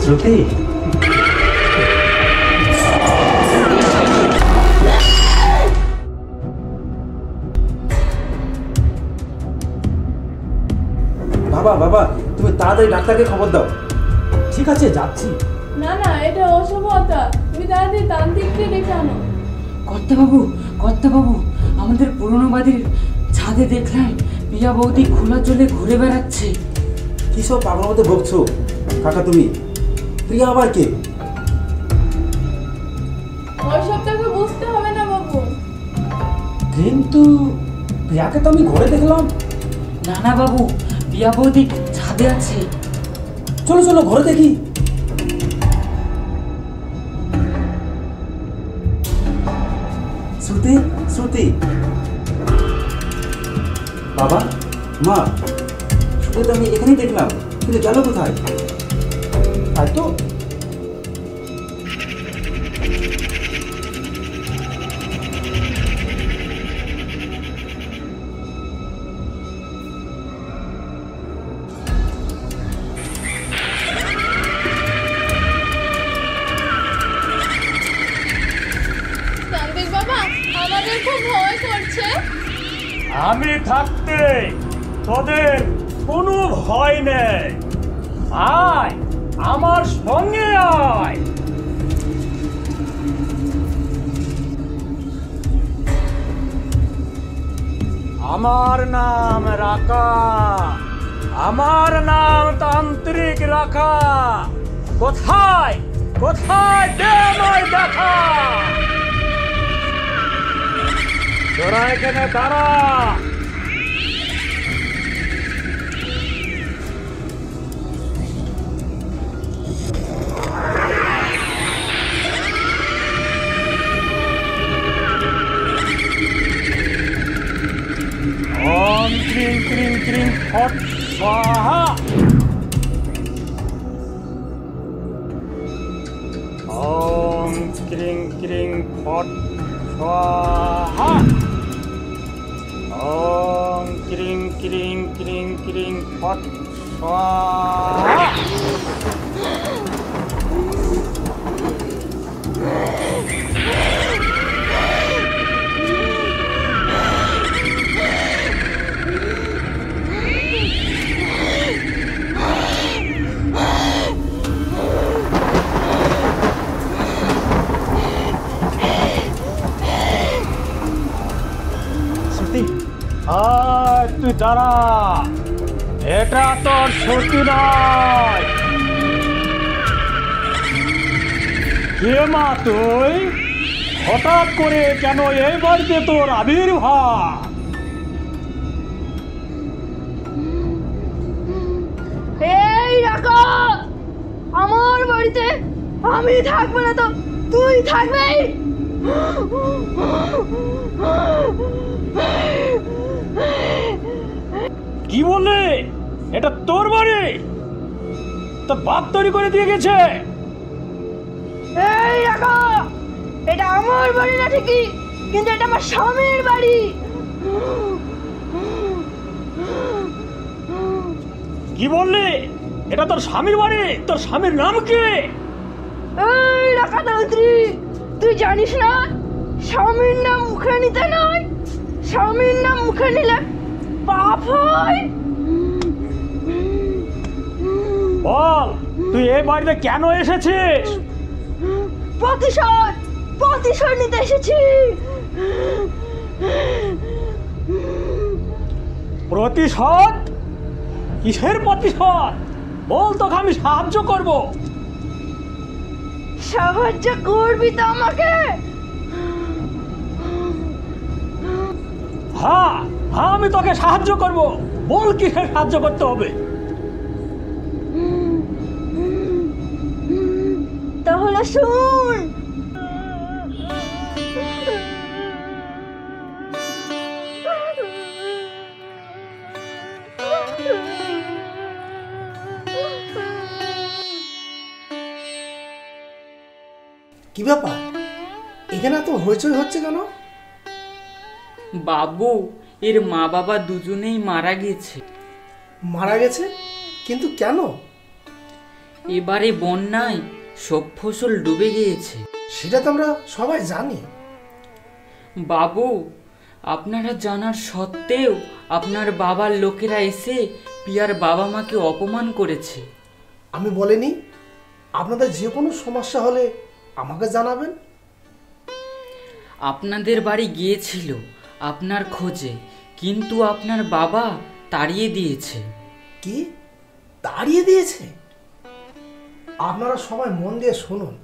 শ্রুতি, বাবা বাবা, তুমি তাড়াতাড়ি ডাক্তারকে খবর দাও। ঠিক আছে, যাচ্ছি। না না, এটা অসভ্যতা। তুমি তাড়াতাড়ি তান্ত্রিককে ডেকে আনো। কর্তাবাবু, আমাদের পুরনো বাড়ির ছাদে দেখলাম পিয়া বৌদি খোলা চলে ঘুরে বেড়াচ্ছে। কি সব পাগল মতো বকছো কাকা তুমি? প্রিয়া আবার কে? ওইসব তাকে বুঝতে হবে না বাবু। কিন্তু প্রিয়াকে তো আমি ঘরে দেখলাম। না বাবু, পিয়া বৌদি ছাদে আছে। চলো চলো ঘরে দেখি। শ্রুতি, শ্রুতি, বাবা মা, শ্রুতি তো আমি এখানেই দেখলাম, কিন্তু গেল কোথায়? তাই তো। তান্ত্রিক বাবা, আমাদের খুব ভয় করছে। আমি থাকতে তোদের কোনো ভয় নেই। আয় আমার সঙ্গে আয়। আমার নাম রাকা, আমার নাম তান্ত্রিক রাকা। কোথায় কোথায় দে আমায় দেখা। তোরা এখানে দাঁড়া। ওম ক্রিং ক্রিং ক্রিং ফট স্বাহা। ওম ক্রিং ক্রিং ফট স্বাহা। ওম ক্রিং ক্রিং ক্রিং ক্রিং ফট স্বাহা। তুই দাঁড়া, এটা তোর সত্যি নয়। কে মা তুই? হঠাৎ করে কেন এই বাড়িতে তোর আবির্ভাব? এই রাকা, আমার বাড়িতে আমি থাকবো না তো তুই থাকবি? কি বললি? এটা তোর বাড়ি? তোর বাপ তৈরি করে দিয়ে গেছে। এই রাকা, এটা আমার বাড়ি না ঠিকই, কিন্তু এটা আমার স্বামীর বাড়ি। কি বললি? এটা তোর স্বামীর বাড়ি? তোর স্বামীর নাম কি? এই রাকা তান্ত্রিক, তুই জানিস না স্বামীর নাম মুখে নিতে নয়, স্বামীর নাম মুখে নিলে পাপ হয়। বল, তুই এই বাড়িতে কেন এসেছিস? প্রতিশোধ নিতে এসেছি। প্রতিশোধ? কিসের প্রতিশোধ? বল, তোকে আমি সাহায্য করব। সাহায্য করবি তো আমাকে? হ্যাঁ হ্যাঁ, আমি তোকে সাহায্য করব। বল কিসের সাহায্য করতে হবে? তাহলে শুন। কি ব্যাপার, এখানে তো হইচই হচ্ছে কেন? বাবু, এর মা বাবা দুজনেই মারা গেছে। মারা গেছে? কিন্তু কেন? এবারে বন্যায় সব ফসল ডুবে গিয়েছে। সেটা তো আমরা সবাই জানি। বাবু, আপনারা জানার সত্ত্বেও আপনার বাবার লোকেরা এসে পিয়ার বাবা মাকে অপমান করেছে। আমি বলিনি আপনাদের যে কোনো সমস্যা হলে আমাকে জানাবেন? আপনাদের বাড়ি গিয়েছিল আপনার খোঁজে, কিন্তু আপনার বাবা তাড়িয়ে দিয়েছে। কি তাড়িয়ে দিয়েছে? আপনারা সবাই মন দিয়ে শুনুন,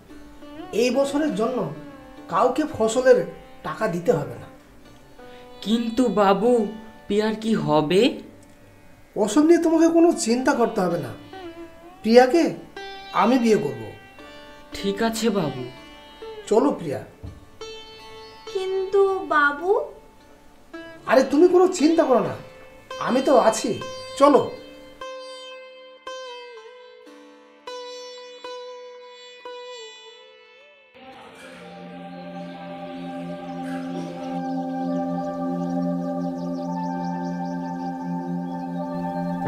এই বছরের জন্য কাউকে ফসলের টাকা দিতে হবে না। কিন্তু বাবু, পিয়ার কি হবে? ওসব নিয়ে তোমাকে কোনো চিন্তা করতে হবে না। প্রিয়াকে আমি বিয়ে করব। ঠিক আছে বাবু। চলো প্রিয়া। কিন্তু বাবু, আরে তুমি কোনো চিন্তা করো না, আমি তো আছি, চলো।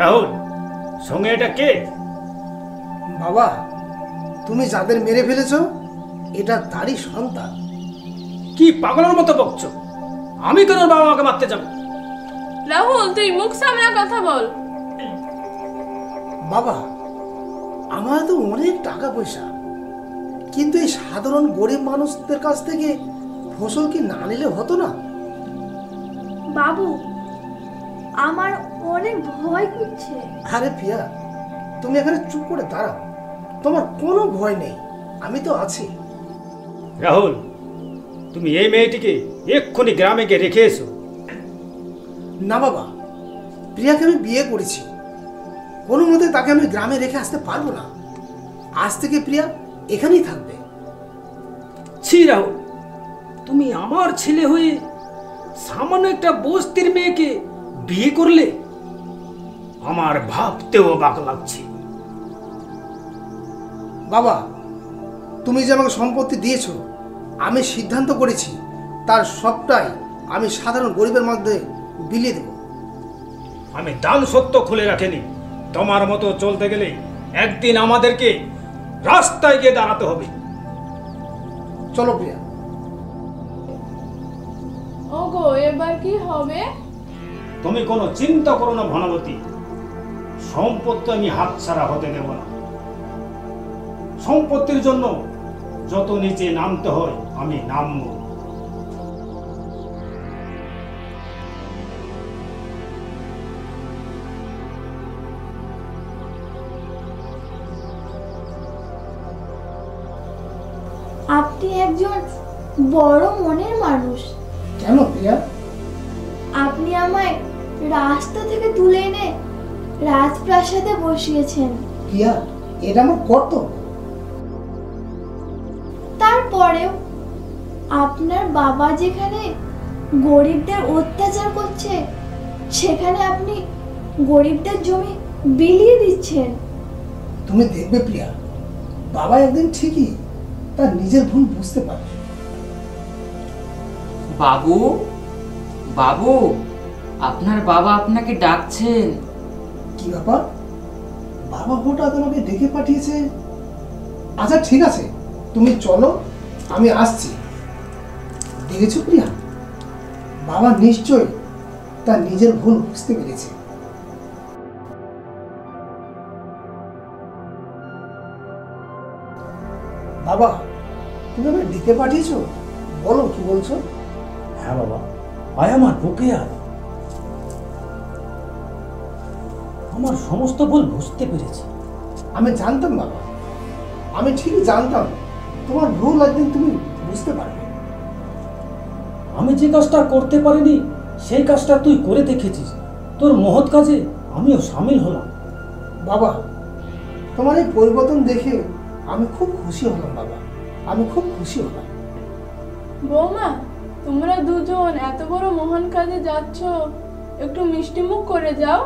রাহুল, সঙ্গে এটা কে? বাবা, তুমি যাদের মেরে ফেলেছো এটা তারই সন্তান। কি পাগলের মতো বকছো? আমি কেন ওর বাবা মাকে মারতে যাবো? রাহুল, তুই মুখ সামলা কথা বল। বাবা, আমার তো অনেক টাকা পয়সা, কিন্তু এই সাধারণ গরিব মানুষদের কাছ থেকে ফসল কি না নিলে হতো না? বাবু, আমার অনেক ভয় করছে। আরে প্রিয়া, তুমি এখানে চুপ করে দাঁড়াও, তোমার কোনো ভয় নেই, আমি তো আছি। রাহুল, তুমি এই মেয়েটিকে এক্ষুনি গ্রামে গিয়ে রেখে এসো। না বাবা, প্রিয়াকে আমি বিয়ে করেছি, কোনো মতে তাকে আমি গ্রামে রেখে আসতে পারবো না। আজ থেকে প্রিয়া এখানেই থাকবে। ছি রাহুল, তুমি আমার ছেলে হয়ে সামান্য একটা বস্তির মেয়েকে বিয়ে করলে? আমার ভাবতেও অবাক লাগছে। বাবা, তুমি যে আমাকে সম্পত্তি দিয়েছো, আমি সিদ্ধান্ত করেছি তার সবটাই আমি সাধারণ গরিবের মধ্যে বিলিয়ে দেব। আমি দান সত্য খুলে রাখিনি। তোমার মতো চলতে গেলে একদিন আমাদেরকে রাস্তায় গিয়ে দাঁড়াতে হবে। চলো প্রিয়া। ওগো, এবার কি হবে? তুমি কোনো চিন্তা করো না ভানুবতী, সম্পত্তি আমি হাতছাড়া হতে দেব না। সম্পত্তির জন্য যত নিচে নামতে হয় আমি নামবো। আপনি একজন বড় মনের মানুষ। কেন প্রিয়া? আপনি আমায় রাস্তা থেকে তুলে এনে রাজপ্রাসাদে বসিয়েছেন। প্রিয়া, এটা আমার কর্তব্য। তারপরেও আপনার বাবা যেখানে গরিবদের অত্যাচার করছে, সেখানে আপনি গরিবদের জমি বিলিয়ে দিচ্ছেন। তুমি দেখবে প্রিয়া, বাবা একদিন ঠিকই তার নিজের ভুল বুঝতে পারবে। বাবু, বাবু, আপনার বাবা আপনাকে ডাকছেন। কি ব্যাপার? বাবা হঠাৎ আমাকে ডেকে পাঠিয়েছে। আচ্ছা ঠিক আছে, তুমি চলো, আমি আসছি। দেখেছো প্রিয়া, বাবা নিশ্চয় তার নিজের ভুল বুঝতে পেরেছে। বাবা, তুমি আমাকে ডেকে পাঠিয়েছো, বলো কি বলছো? হ্যাঁ বাবা, আয় আমার বুকে আয়। আমার সমস্ত ভুল বুঝতে পেরেছি। আমি জানতাম বাবা, আমি ঠিকই জানতাম তোমার ভুল একদিন তুমি বুঝতে পারবে। আমি যে কাজটা করতে পারিনি সেই কাজটা তুই করে দেখেছিস। তোর মহৎ কাজে আমিও সামিল হলাম। বাবা, তোমার এই পরিবর্তন দেখে আমি খুব খুশি হলাম বাবা, আমি খুব খুশি হলাম। বৌমা, তোমরা দুজন এত বড় মহান কাজে যাচ্ছ, একটু মিষ্টি মুখ করে যাও।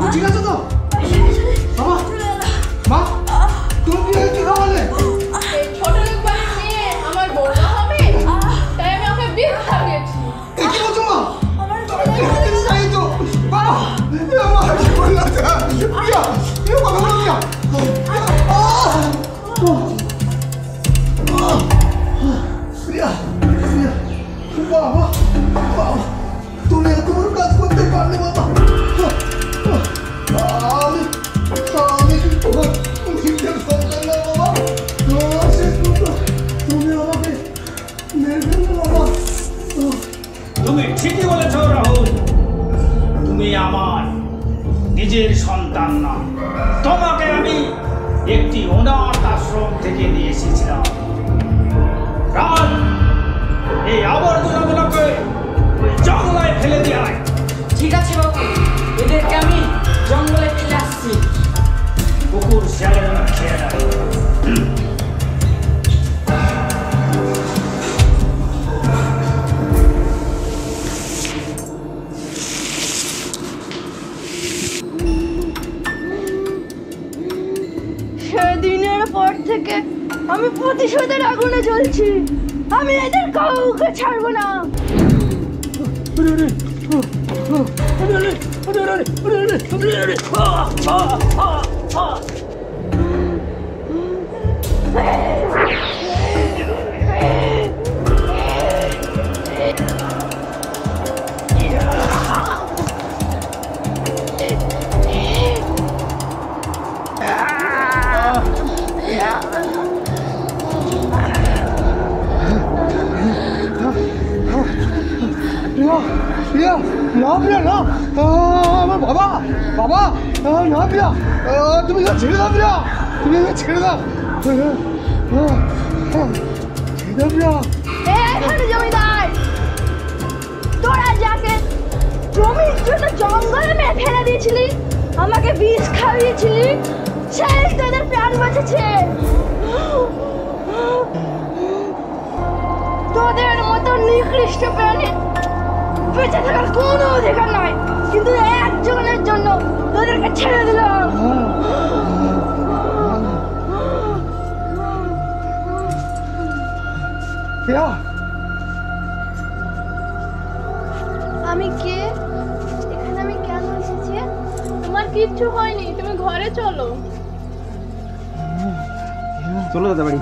তুমি ঠিক আছে তো? বাবা মা তুমি কি হয়েছে খাওয়ালে? এই ছোট লোক বাড়ির মেয়ে আমার বৌমা হবে, তাই আমি ওকে বিয়ে খাইয়েছি। কি বলছো মা? তুমি চাই তো বাবা মা কি বললা? প্রিয়া প্রিয়া কথা বলো প্রিয়া। প্রিয়া প্রিয়া বাবা বাবা তুমি এত বড় কাজ করতে পারলে বাবা। আমি আমি তোমার নিজের সন্তান না বাবা। তোমার শেষ পর্যন্ত তুমি আমাকে মেরে ফেললে বাবা। তুমি ঠিকই বলেছ রাহুল, তুমি আমার নিজের সন্তান না। তোমাকে আমি একটি অনাথ আশ্রম থেকে নিয়ে এসেছিলাম। রাত এই আবর্জনাগুলোকে ওই জঙ্গলায় ফেলে দেয়। ঠিক আছে বাবু, এদেরকে আমি জঙ্গলে ফেলে আসছি। কুকুর শিয়ালের মতো খেয়ে নেয়। সেদিনের পর থেকে আমি প্রতিশোধের আগুনে জ্বলছি। আমি এদের কাউকে ছাড়বো না। প্রিয়া প্রিয়া না প্রিয়া না আমার বাবা বাবা না প্রিয়া তুমি ছেড়ে দাও প্রিয়া, তুমি ছেড়ে দাও ছেড়ে দাও প্রিয়া। এখানে জমিদার, তোরা যাকে জমির জন্য জঙ্গলে মেরে ফেলে দিয়েছিলি, আমাকে বিষ খাইয়েছিলি, সেই তোদের প্রাণ বাঁচেছে। তোদের মতো নিকৃষ্ট প্রাণী বেঁচে থাকার কোনো অধিকার নয়, কিন্তু একজনের জন্য তোদেরকে ছেড়ে দিলাম। প্রিয়া আমি কে? এখানে আমি কেন এসেছি? তোমার কিচ্ছু হয়নি, তুমি ঘরে চলো। চলো দাদা বাড়ি।